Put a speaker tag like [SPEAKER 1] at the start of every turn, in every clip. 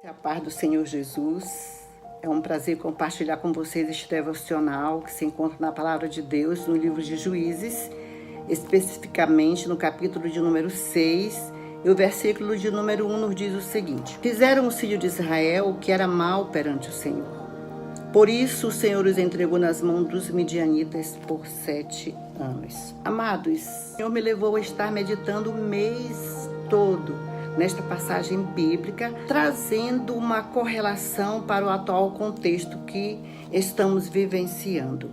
[SPEAKER 1] A paz do Senhor Jesus. É um prazer compartilhar com vocês este devocional que se encontra na Palavra de Deus, no livro de Juízes, especificamente no capítulo de número 6, e o versículo de número 1 nos diz o seguinte: Fizeram os filhos de Israel o que era mal perante o Senhor. Por isso o Senhor os entregou nas mãos dos midianitas por 7 anos. Amados, o Senhor me levou a estar meditando o mês todo nesta passagem bíblica, trazendo uma correlação para o atual contexto que estamos vivenciando.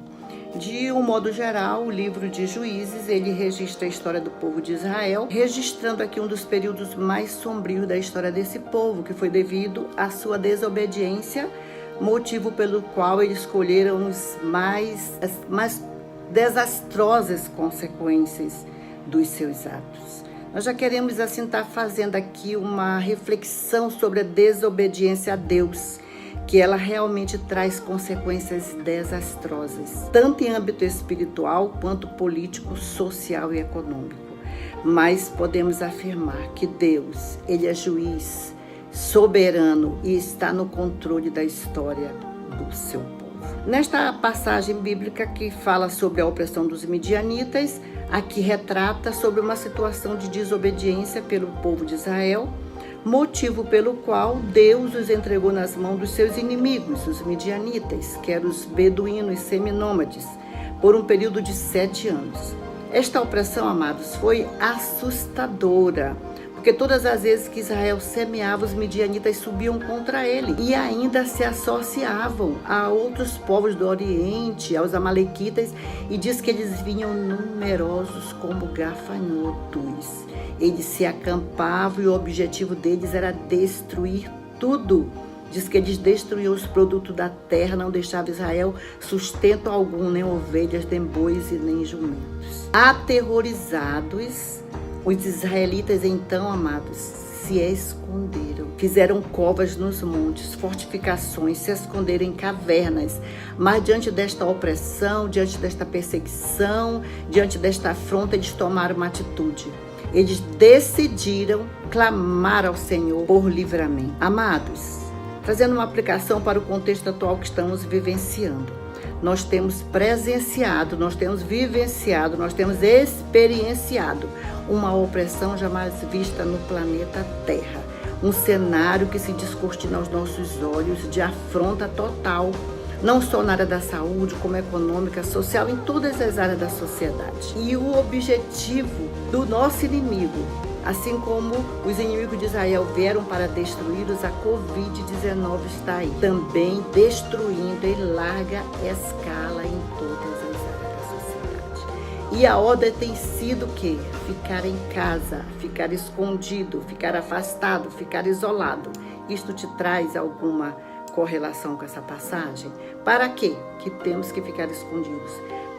[SPEAKER 1] De um modo geral, o livro de Juízes, ele registra a história do povo de Israel, registrando aqui um dos períodos mais sombrios da história desse povo, que foi devido à sua desobediência, motivo pelo qual eles escolheram as mais desastrosas consequências dos seus atos. Nós já queremos assim estar fazendo aqui uma reflexão sobre a desobediência a Deus, que ela realmente traz consequências desastrosas, tanto em âmbito espiritual quanto político, social e econômico. Mas podemos afirmar que Deus, ele é juiz, soberano e está no controle da história do seu povo. Nesta passagem bíblica que fala sobre a opressão dos midianitas, aqui retrata sobre uma situação de desobediência pelo povo de Israel, motivo pelo qual Deus os entregou nas mãos dos seus inimigos, os midianitas, que eram os beduínos seminômades, por um período de 7 anos. Esta opressão, amados, foi assustadora, porque todas as vezes que Israel semeava, os midianitas subiam contra ele e ainda se associavam a outros povos do Oriente, aos amalequitas, e diz que eles vinham numerosos como gafanhotos. Eles se acampavam e o objetivo deles era destruir tudo. Diz que eles destruíam os produtos da terra, não deixavam Israel sustento algum, nem ovelhas, nem bois e nem jumentos. Aterrorizados, os israelitas, então, amados, se esconderam. Fizeram covas nos montes, fortificações, se esconderam em cavernas. Mas diante desta opressão, diante desta perseguição, diante desta afronta, eles tomaram uma atitude. Eles decidiram clamar ao Senhor por livramento. Amados, trazendo uma aplicação para o contexto atual que estamos vivenciando. Nós temos presenciado, nós temos vivenciado, nós temos experienciado uma opressão jamais vista no planeta Terra. Um cenário que se descortina aos nossos olhos de afronta total, não só na área da saúde, como econômica, social, em todas as áreas da sociedade. E o objetivo do nosso inimigo, assim como os inimigos de Israel vieram para destruí-los, a Covid-19 está aí, também destruindo em larga escala em todas as áreas da sociedade. E a ordem tem sido o quê? Ficar em casa, ficar escondido, ficar afastado, ficar isolado. Isto te traz alguma correlação com essa passagem? Para quê? Que temos que ficar escondidos?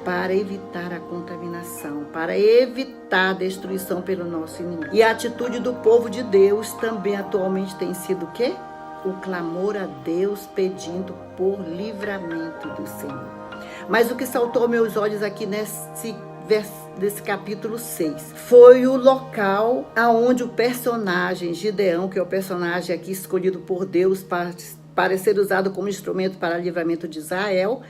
[SPEAKER 1] Para evitar a contaminação, para evitar a destruição pelo nosso inimigo. E a atitude do povo de Deus também atualmente tem sido o quê? O clamor a Deus pedindo por livramento do Senhor. Mas o que saltou aos meus olhos aqui desse capítulo 6 foi o local aonde o personagem Gideão, que é o personagem aqui escolhido por Deus para ser usado como instrumento para o livramento de Israel,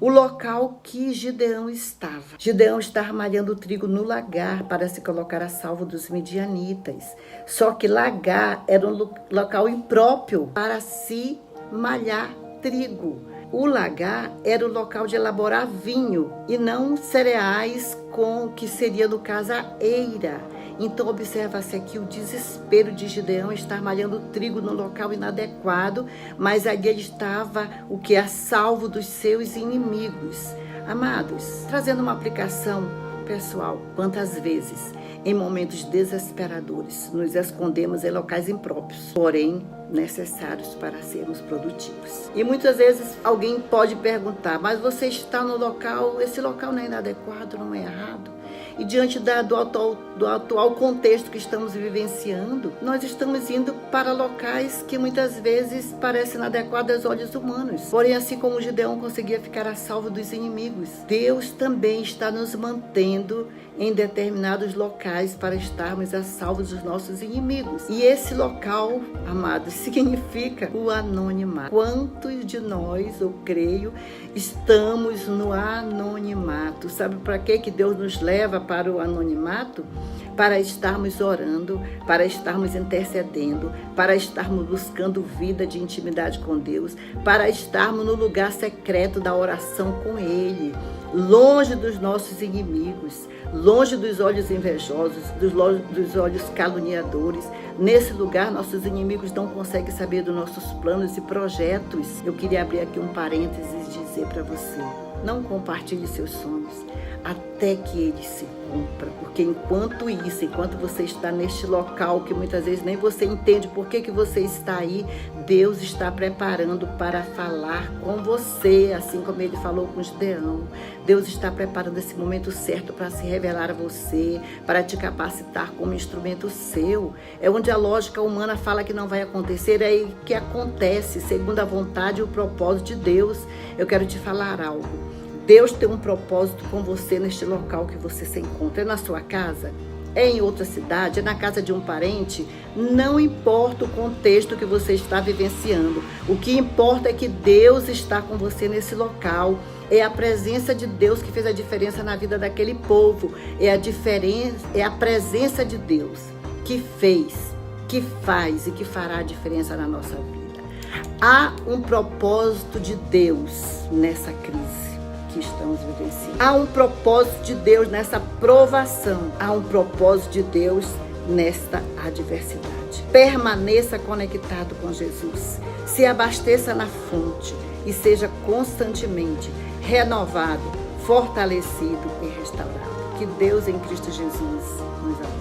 [SPEAKER 1] o local que Gideão estava. Gideão estava malhando trigo no lagar para se colocar a salvo dos midianitas. Só que lagar era um local impróprio para se malhar trigo. O lagar era o local de elaborar vinho e não cereais, com que seria, no caso, a eira. Então, observa-se aqui o desespero de Gideão estar malhando trigo no local inadequado, mas ali ele estava o que? A salvo dos seus inimigos. Amados, trazendo uma aplicação pessoal, quantas vezes, em momentos desesperadores, nos escondemos em locais impróprios, porém necessários para sermos produtivos. E muitas vezes alguém pode perguntar, mas você está no local, esse local não é inadequado, não é errado? e diante do atual contexto que estamos vivenciando, nós estamos indo para locais que muitas vezes parecem inadequados aos olhos humanos. Porém, assim como Gideão conseguia ficar a salvo dos inimigos, Deus também está nos mantendo em determinados locais para estarmos a salvo dos nossos inimigos. E esse local, amados, significa o anonimato. Quantos de nós, eu creio, estamos no anonimato? Sabe para que Deus nos leva para o anonimato? Para estarmos orando, para estarmos intercedendo, para estarmos buscando vida de intimidade com Deus, para estarmos no lugar secreto da oração com Ele, longe dos nossos inimigos, longe dos olhos invejosos, dos olhos caluniadores. Nesse lugar, nossos inimigos não conseguem saber dos nossos planos e projetos. Eu queria abrir aqui um parênteses e dizer para você: não compartilhe seus sonhos até que eles se cumpram. Porque enquanto você está neste local que muitas vezes nem você entende por que você está aí, Deus está preparando para falar com você, assim como Ele falou com Gideão. Deus está preparando esse momento certo para se revelar a você, para te capacitar como instrumento seu. É onde a lógica humana fala que não vai acontecer, é aí que acontece, segundo a vontade e o propósito de Deus. Eu quero te falar algo. Deus tem um propósito com você neste local que você se encontra. É na sua casa? É em outra cidade? É na casa de um parente? Não importa o contexto que você está vivenciando. O que importa é que Deus está com você nesse local. É a presença de Deus que fez a diferença na vida daquele povo. É a presença de Deus que fez, que faz e que fará a diferença na nossa vida. Há um propósito de Deus nessa crise que estamos vivenciando. Há um propósito de Deus nessa provação. Há um propósito de Deus nesta adversidade. Permaneça conectado com Jesus. Se abasteça na fonte e seja constantemente renovado, fortalecido e restaurado. Que Deus em Cristo Jesus nos abençoe.